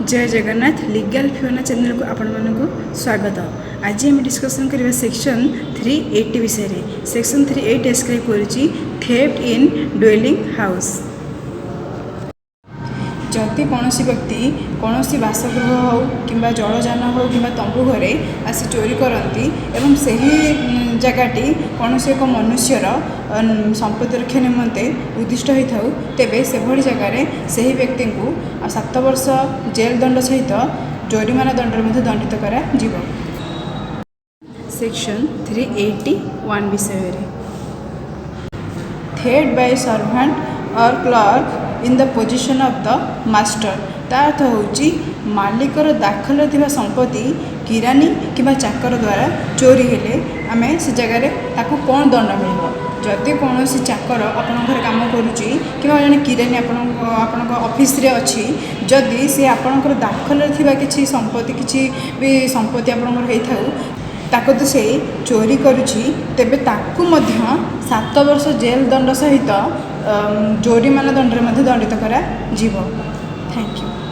जय Jagannath legal Fiona channel को आपण मानक स्वागत। आज आम डिस्कसन करवा सेक्शन 380 विषय। सेक्शन 380 डिस्क्राइब करुच्ची थेफ्ट इन ड्वेलिंग हाउस। जदि कौन व्यक्ति कौन बासगृह हो कि जलजान हो कि तंबू घरे आसी चोरी करती एवं सही जगटी कौन एक मनुष्यर संपत्ति रक्षा निमंते उद्दिष्ट होता तेबे से भली जगार से व्यक्ति को 7 वर्ष जेल दंड सहित जोरिमाना दंड दंडित करा जीव। सेक्शन 381 विषय थेफ्ट बाय सर्वेंट और clerk in the position of the master. तार अर्थ होची मालिकर दाखल थिबा संपत्ति किरानी कि चाकर द्वारा चोरी हेले आमे से जगह ताकू कौन दंड मिल। जदि कौन चाकर आपण घर काम करुच्ची कि जन किरानी आपण ऑफिस रे अच्छी जदि से आपणकर दाखल थिबा किछि संपत्ति किछि भी संपत्ति आपणकर होता ताको तो से चोरी करुच्ची तेबे ताकू मध्य 7 वर्ष जेल दंड सहित जोरिमाना दंड दंडित करा जीव। Thank you.